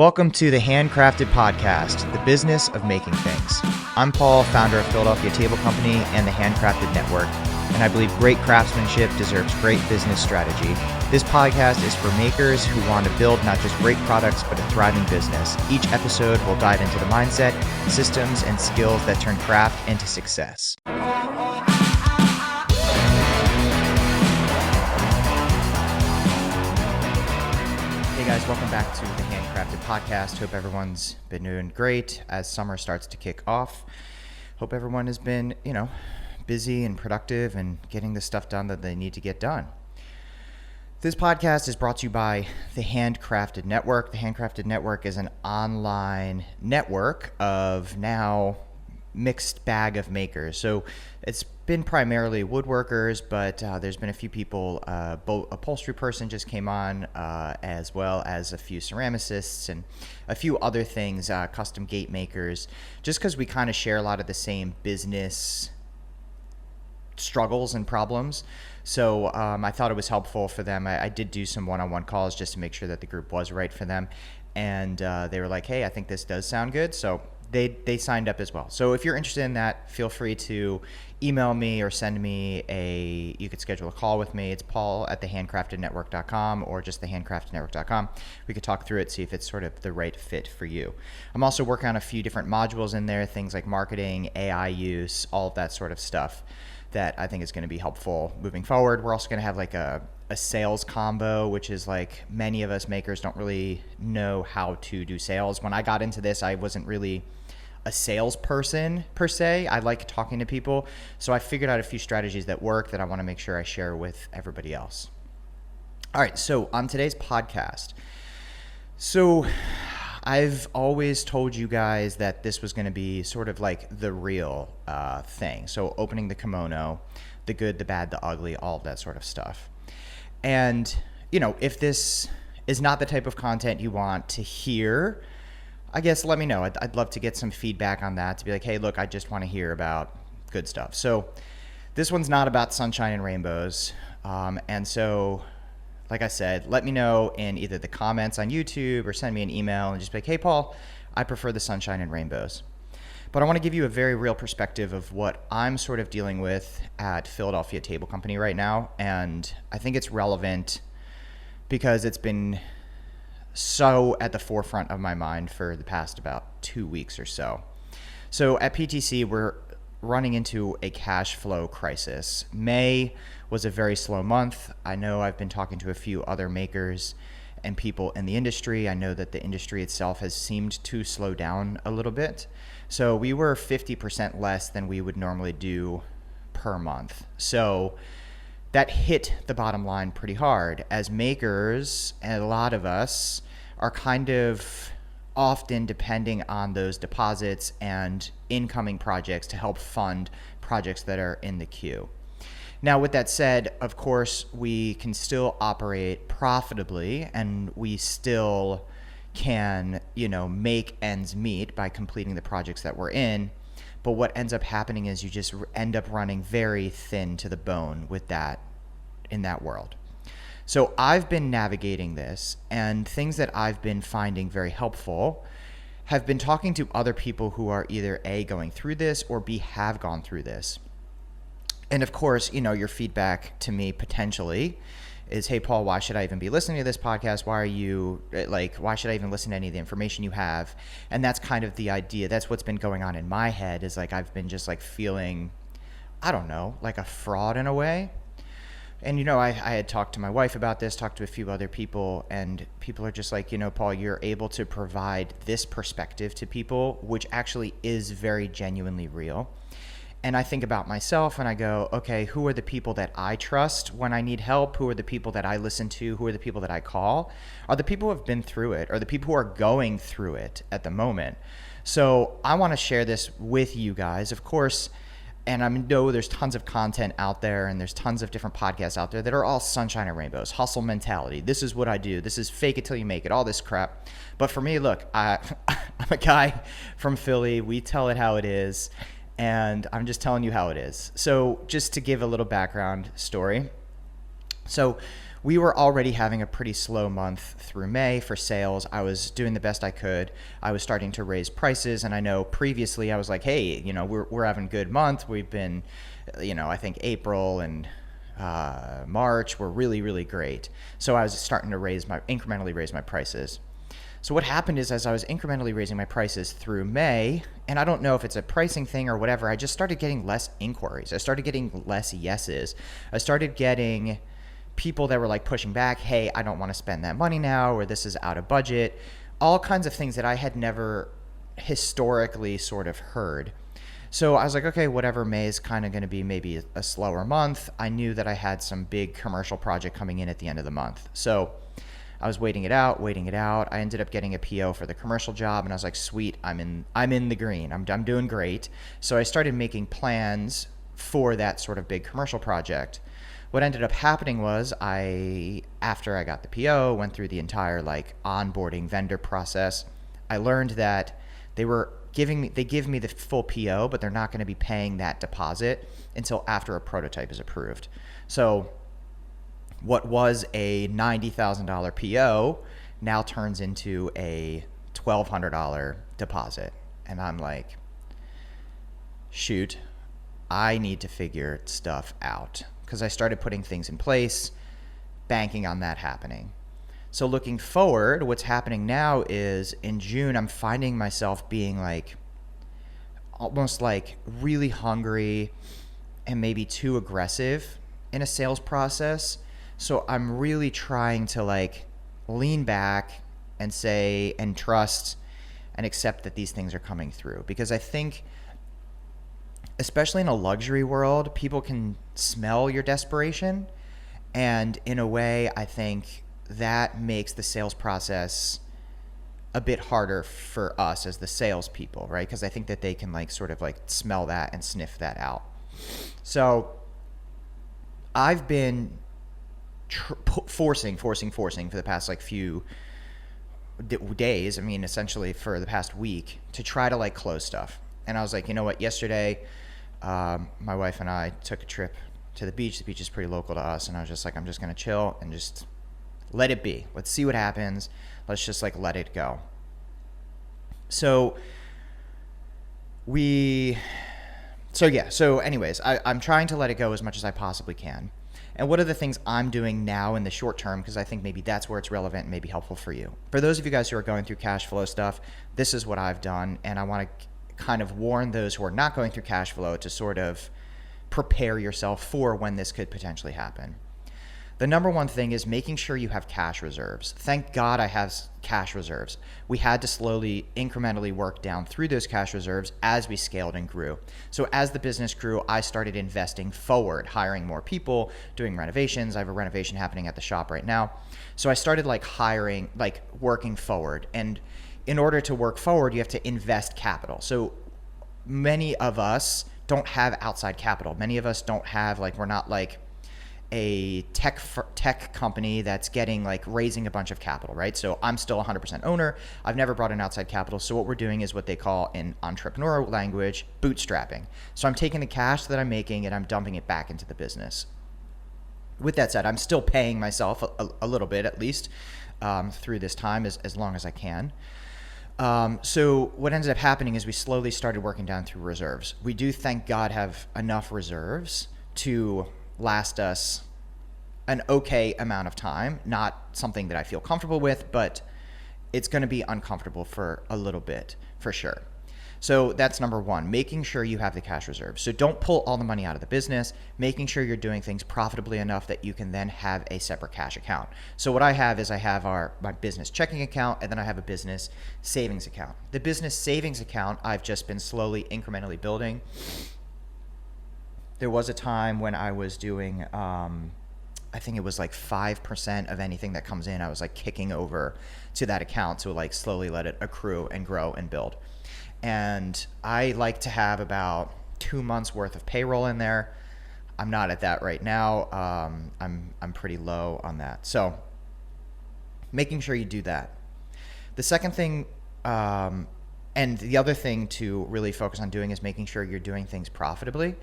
Welcome to the Handcrafted Podcast, the business of making things. I'm Paul, founder of Philadelphia Table Company and the Handcrafted Network, and I believe great craftsmanship deserves great business strategy. This podcast is for makers who want to build not just great products, but a thriving business. Each episode will dive into the mindset, systems, and skills that turn craft into success. Hey guys, welcome back to the Handcrafted Podcast. Hope everyone's been doing great as summer starts to kick off. Hope everyone has been, busy and productive and getting the stuff done that they need to get done. This podcast is brought to you by the Handcrafted Network. The Handcrafted Network is an online network of now mixed bag of makers. So it's been primarily woodworkers, but there's been a few people, upholstery person just came on, as well as a few ceramicists and a few other things, custom gate makers, just because we kind of share a lot of the same business struggles and problems. So I thought it was helpful for them. I did do some one-on-one calls just to make sure that the group was right for them. And they were like, hey, I think this does sound good. So they signed up as well. So if you're interested in that, feel free to email me or send me you could schedule a call with me. It's paul@thehandcraftednetwork.com or just thehandcraftednetwork.com. We could talk through it, see if it's sort of the right fit for you. I'm also working on a few different modules in there, things like marketing, AI use, all of that sort of stuff that I think is going to be helpful moving forward. We're also going to have like a sales combo, which is like many of us makers don't really know how to do sales. When I got into this, I wasn't really a salesperson per se. I like talking to people. So I figured out a few strategies that work that I want to make sure I share with everybody else. All right, so on today's podcast, so I've always told you guys that this was going to be sort of like the real thing. So opening the kimono, the good, the bad, the ugly, all of that sort of stuff. And, if this is not the type of content you want to hear, I guess let me know. I'd love to get some feedback on that, to be like, hey, look, I just want to hear about good stuff. So this one's not about sunshine and rainbows. And so, like I said, let me know in either the comments on YouTube or send me an email and just be like, hey, Paul, I prefer the sunshine and rainbows. But I want to give you a very real perspective of what I'm sort of dealing with at Philadelphia Table Company right now. And I think it's relevant because it's been so at the forefront of my mind for the past about 2 weeks or so. So at PTC, we're running into a cash flow crisis. May was a very slow month. I know I've been talking to a few other makers and people in the industry. I know that the industry itself has seemed to slow down a little bit. So we were 50% less than we would normally do per month. So that hit the bottom line pretty hard. As makers, and a lot of us are kind of often depending on those deposits and incoming projects to help fund projects that are in the queue. Now, with that said, of course, we can still operate profitably and we still can, make ends meet by completing the projects that we're in. But what ends up happening is you just end up running very thin to the bone with that in that world. So I've been navigating this, and things that I've been finding very helpful have been talking to other people who are either A, going through this, or B, have gone through this. And of course, your feedback to me potentially is, hey, Paul, why should I even be listening to this podcast? Why should I even listen to any of the information you have? And that's kind of the idea. That's what's been going on in my head, is like I've been just like feeling, I don't know, like a fraud in a way. And, I had talked to my wife about this, talked to a few other people, and people are just like, Paul, you're able to provide this perspective to people, which actually is very genuinely real. And I think about myself and I go, okay, who are the people that I trust when I need help? Who are the people that I listen to? Who are the people that I call? Are the people who have been through it? Are the people who are going through it at the moment? So I want to share this with you guys, of course. And I know there's tons of content out there and there's tons of different podcasts out there that are all sunshine and rainbows, hustle mentality. This is what I do. This is fake it till you make it, all this crap. But for me, look, I'm a guy from Philly. We tell it how it is. And I'm just telling you how it is. So just to give a little background story. So we were already having a pretty slow month through May for sales. I was doing the best I could. I was starting to raise prices, and I know previously I was like, hey, we're having a good month. We've been, I think April and March were really, really great. So I was starting to incrementally raise my prices. So what happened is, as I was incrementally raising my prices through May, and I don't know if it's a pricing thing or whatever, I just started getting less inquiries. I started getting less yeses. I started getting people that were like pushing back, hey, I don't want to spend that money now, or this is out of budget, all kinds of things that I had never historically sort of heard. So I was like, okay, whatever, May is kind of going to be maybe a slower month. I knew that I had some big commercial project coming in at the end of the month. So I was waiting it out. I ended up getting a PO for the commercial job, and I was like, sweet, I'm in the green. I'm doing great. So I started making plans for that sort of big commercial project. What ended up happening was after I got the PO, went through the entire like onboarding vendor process. I learned that they give me the full PO, but they're not going to be paying that deposit until after a prototype is approved. So what was a $90,000 PO now turns into a $1,200 deposit. And I'm like, shoot, I need to figure stuff out, because I started putting things in place, banking on that happening. So looking forward, what's happening now is in June, I'm finding myself being like almost like really hungry and maybe too aggressive in a sales process. So I'm really trying to like lean back and say and trust and accept that these things are coming through, because I think, especially in a luxury world, people can smell your desperation. And in a way, I think that makes the sales process a bit harder for us as the salespeople, right? Because I think that they can like sort of like smell that and sniff that out. So I've been forcing for the past like few days. I mean, essentially for the past week, to try to like close stuff. And I was like, you know what? Yesterday, my wife and I took a trip to the beach. The beach is pretty local to us, and I was just like, I'm just gonna chill and just let it be. Let's see what happens. Let's just like let it go. So anyways, I'm trying to let it go as much as I possibly can. And what are the things I'm doing now in the short term? Because I think maybe that's where it's relevant and maybe helpful for you. For those of you guys who are going through cash flow stuff, this is what I've done. And I want to kind of warn those who are not going through cash flow to sort of prepare yourself for when this could potentially happen. The number one thing is making sure you have cash reserves. Thank God I have cash reserves. We had to slowly, incrementally work down through those cash reserves as we scaled and grew. So as the business grew, I started investing forward, hiring more people, doing renovations. I have a renovation happening at the shop right now. So I started like hiring, like working forward. And in order to work forward, you have to invest capital. So many of us don't have outside capital. Many of us don't have, like, we're not like a tech company that's getting like raising a bunch of capital, right? So I'm still 100% owner. I've never brought in outside capital. So what we're doing is what they call in entrepreneurial language, bootstrapping. So I'm taking the cash that I'm making and I'm dumping it back into the business. With that said, I'm still paying myself a little bit at least through this time as long as I can. So what ended up happening is we slowly started working down through reserves. We do, thank God, have enough reserves to last us an okay amount of time. Not something that I feel comfortable with, but it's going to be uncomfortable for a little bit for sure. So that's number one, making sure you have the cash reserves. So don't pull all the money out of the business, making sure you're doing things profitably enough that you can then have a separate cash account. So what I have is I have my business checking account, and then I have a business savings account. The business savings account I've just been slowly, incrementally building. There was a time when I was doing, I think it was like 5% of anything that comes in, I was like kicking over to that account to like slowly let it accrue and grow and build. And I like to have about 2 months worth of payroll in there. I'm not at that right now. I'm pretty low on that. So making sure you do that. The second thing, and the other thing to really focus on doing, is making sure you're doing things profitably.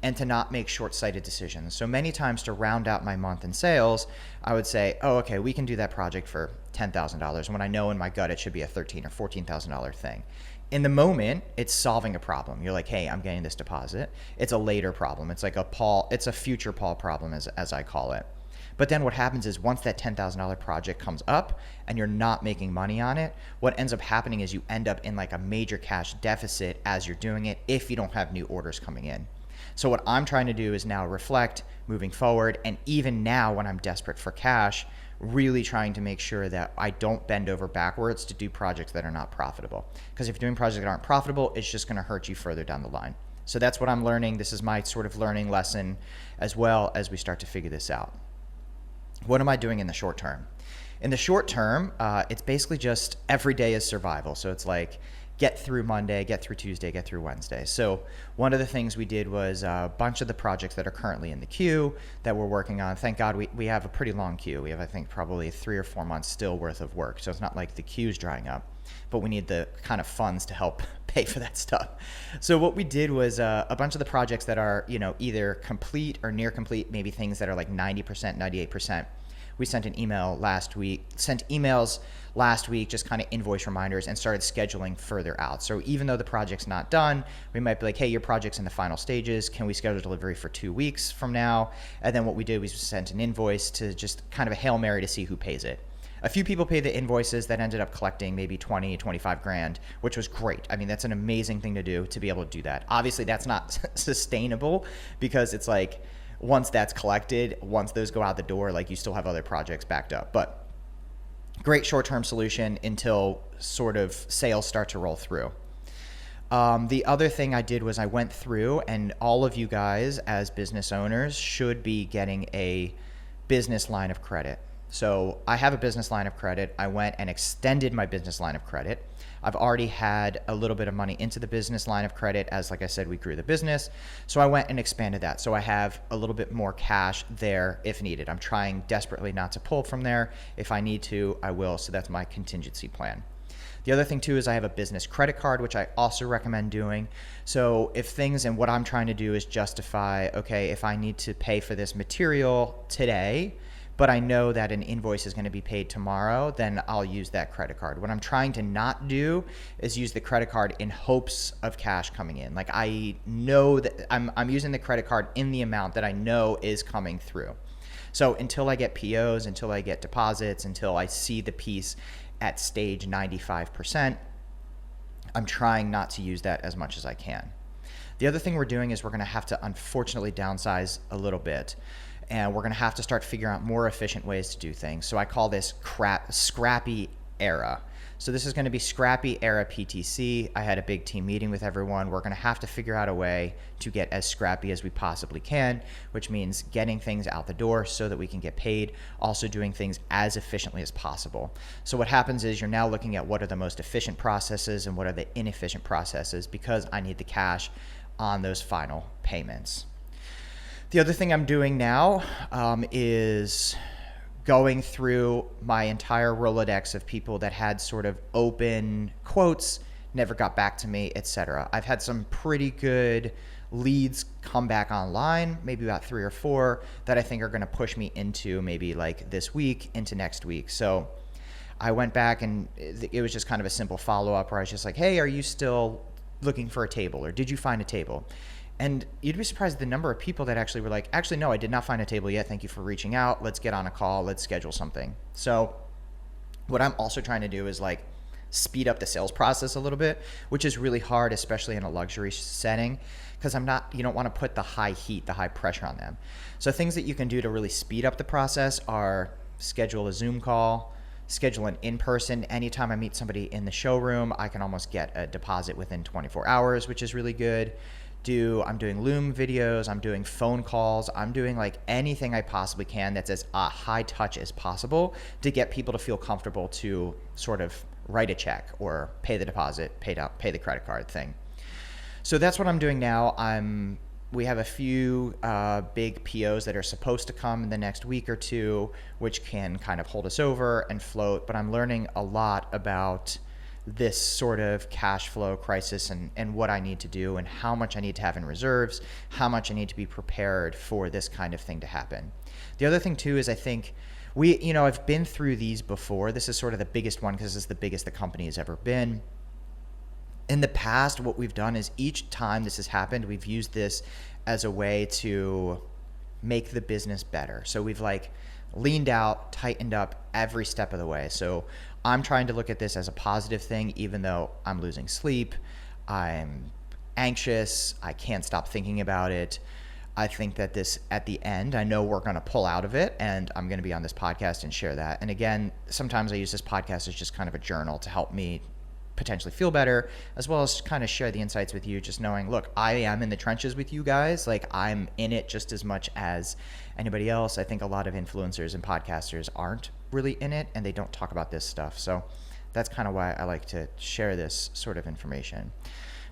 and to not make short-sighted decisions. So many times to round out my month in sales, I would say, oh, okay, we can do that project for $10,000 when I know in my gut it should be a $13,000 or $14,000 thing. In the moment, it's solving a problem. You're like, hey, I'm getting this deposit. It's a later problem. It's like it's a future Paul problem, as I call it. But then what happens is once that $10,000 project comes up and you're not making money on it, what ends up happening is you end up in like a major cash deficit as you're doing it if you don't have new orders coming in. So what I'm trying to do is now reflect moving forward, and even now when I'm desperate for cash, really trying to make sure that I don't bend over backwards to do projects that are not profitable. Because if you're doing projects that aren't profitable, it's just going to hurt you further down the line. So that's what I'm learning. This is my sort of learning lesson as well as we start to figure this out. What am I doing in the short term? In the short term, it's basically just every day is survival. So it's like get through Monday, get through Tuesday, get through Wednesday. So one of the things we did was a bunch of the projects that are currently in the queue that we're working on. Thank God we have a pretty long queue. We have, I think, probably 3 or 4 months still worth of work. So it's not like the queue's drying up, but we need the kind of funds to help pay for that stuff. So what we did was a bunch of the projects that are, either complete or near complete, maybe things that are like 90%, 98%. We sent emails last week, just kind of invoice reminders, and started scheduling further out. So even though the project's not done, we might be like, hey, your project's in the final stages. Can we schedule delivery for 2 weeks from now? And then what we did was we sent an invoice to just kind of a Hail Mary to see who pays it. A few people paid the invoices that ended up collecting maybe 20, 25 grand, which was great. I mean, that's an amazing thing to do, to be able to do that. Obviously, that's not sustainable, because it's like, once that's collected, once those go out the door, like you still have other projects backed up. But great short-term solution until sort of sales start to roll through. The other thing I did was I went through, and all of you guys as business owners should be getting a business line of credit. So I have a business line of credit. I went and extended my business line of credit. I've already had a little bit of money into the business line of credit. As like I said, we grew the business. So I went and expanded that. So I have a little bit more cash there if needed. I'm trying desperately not to pull from there. If I need to, I will. So that's my contingency plan. The other thing too is I have a business credit card, which I also recommend doing. So if things, and what I'm trying to do is justify, okay, if I need to pay for this material today, but I know that an invoice is going to be paid tomorrow, then I'll use that credit card. What I'm trying to not do is use the credit card in hopes of cash coming in. Like, I know that I'm using the credit card in the amount that I know is coming through. So until I get POs, until I get deposits, until I see the piece at stage 95%, I'm trying not to use that as much as I can. The other thing we're doing is we're going to have to unfortunately downsize a little bit. And we're going to have to start figuring out more efficient ways to do things. So I call this scrappy era. So this is going to be scrappy era PTC. I had a big team meeting with everyone. We're going to have to figure out a way to get as scrappy as we possibly can, which means getting things out the door so that we can get paid, also doing things as efficiently as possible. So what happens is you're now looking at what are the most efficient processes and what are the inefficient processes, because I need the cash on those final payments. The other thing I'm doing now is going through my entire Rolodex of people that had sort of open quotes, never got back to me, etc. I've had some pretty good leads come back online, maybe about 3 or 4 that I think are going to push me into maybe like this week into next week. So I went back, and it was just kind of a simple follow-up where I was just like, hey, are you still looking for a table, or did you find a table? And you'd be surprised at the number of people that actually were like, actually, no, I did not find a table yet. Thank you for reaching out. Let's get on a call. Let's schedule something. So what I'm also trying to do is like speed up the sales process a little bit, which is really hard, especially in a luxury setting, because you don't want to put the high heat, the high pressure on them. So things that you can do to really speed up the process are schedule a Zoom call, schedule an in-person. Anytime I meet somebody in the showroom, I can almost get a deposit within 24 hours, which is really good. I'm doing Loom videos, I'm doing phone calls, I'm doing like anything I possibly can that's as high touch as possible to get people to feel comfortable to sort of write a check or pay the deposit, pay the credit card thing. So that's what I'm doing now. We have a few big POs that are supposed to come in the next week or 2, which can kind of hold us over and float, but I'm learning a lot about this sort of cash flow crisis and what I need to do and how much I need to have in reserves, how much I need to be prepared for this kind of thing to happen. The other thing too is I think I've been through these before. This is sort of the biggest one because it's the biggest the company has ever been. In the past, what we've done is each time this has happened, we've used this as a way to make the business better. So we've like leaned out, tightened up every step of the way. So I'm trying to look at this as a positive thing, even though I'm losing sleep, I'm anxious, I can't stop thinking about it. I think that this, at the end, I know we're going to pull out of it, and I'm going to be on this podcast and share that. And again, sometimes I use this podcast as just kind of a journal to help me potentially feel better, as well as kind of share the insights with you, just knowing, look, I am in the trenches with you guys. Like, I'm in it just as much as anybody else. I think a lot of influencers and podcasters aren't really in it, and they don't talk about this stuff. So that's kind of why I like to share this sort of information.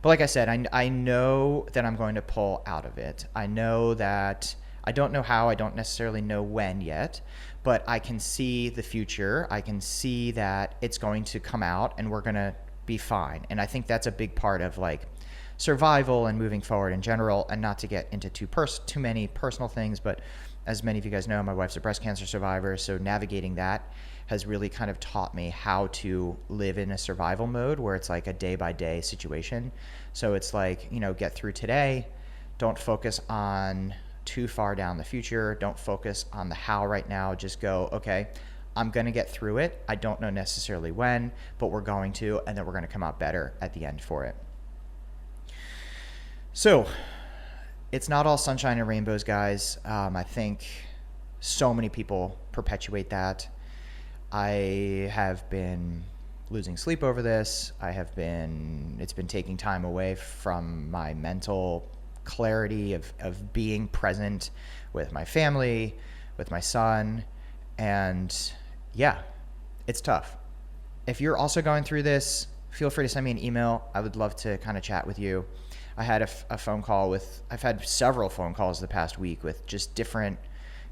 But like I said, I know that I'm going to pull out of it. I know that I don't know how, I don't necessarily know when yet, but I can see the future. I can see that it's going to come out and we're going to be fine. And I think that's a big part of like survival and moving forward in general, and not to get into too many personal things, but as many of you guys know, my wife's a breast cancer survivor, so navigating that has really kind of taught me how to live in a survival mode where it's like a day by day situation. So it's like, get through today, don't focus on too far down the future, don't focus on the how right now, just go, okay, I'm going to get through it. I don't know necessarily when, but we're going to, and then we're going to come out better at the end for it. So it's not all sunshine and rainbows, guys. I think so many people perpetuate that. I have been losing sleep over this. It's been taking time away from my mental clarity of being present with my family, with my son, and yeah, it's tough. If you're also going through this, feel free to send me an email. I would love to kind of chat with you. I had a phone call I've had several phone calls the past week with just different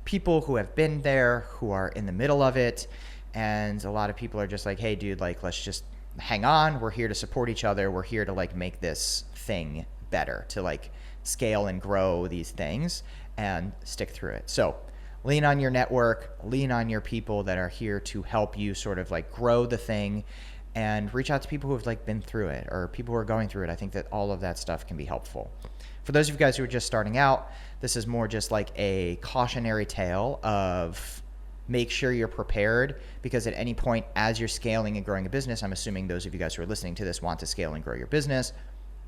people who have been there, who are in the middle of it. And a lot of people are just like, hey dude, like, let's just hang on. We're here to support each other. We're here to like make this thing better, to like scale and grow these things and stick through it. So lean on your network, lean on your people that are here to help you sort of like grow the thing, and reach out to people who have like been through it or people who are going through it. I think that all of that stuff can be helpful. For those of you guys who are just starting out, this is more just like a cautionary tale of make sure you're prepared, because at any point as you're scaling and growing a business, I'm assuming those of you guys who are listening to this want to scale and grow your business.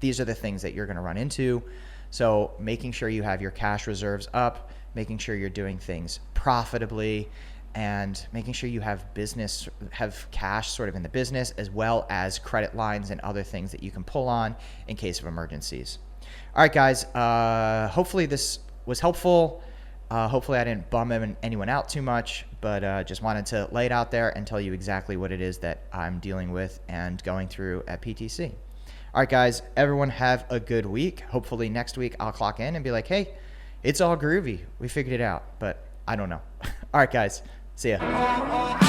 These are the things that you're going to run into. So making sure you have your cash reserves up, making sure you're doing things profitably, and making sure you have cash sort of in the business, as well as credit lines and other things that you can pull on in case of emergencies. All right, guys, hopefully this was helpful. Hopefully I didn't bum anyone out too much, but just wanted to lay it out there and tell you exactly what it is that I'm dealing with and going through at PTC. All right, guys, everyone have a good week. Hopefully next week I'll clock in and be like, hey, it's all groovy. We figured it out, but I don't know. All right, guys, see ya.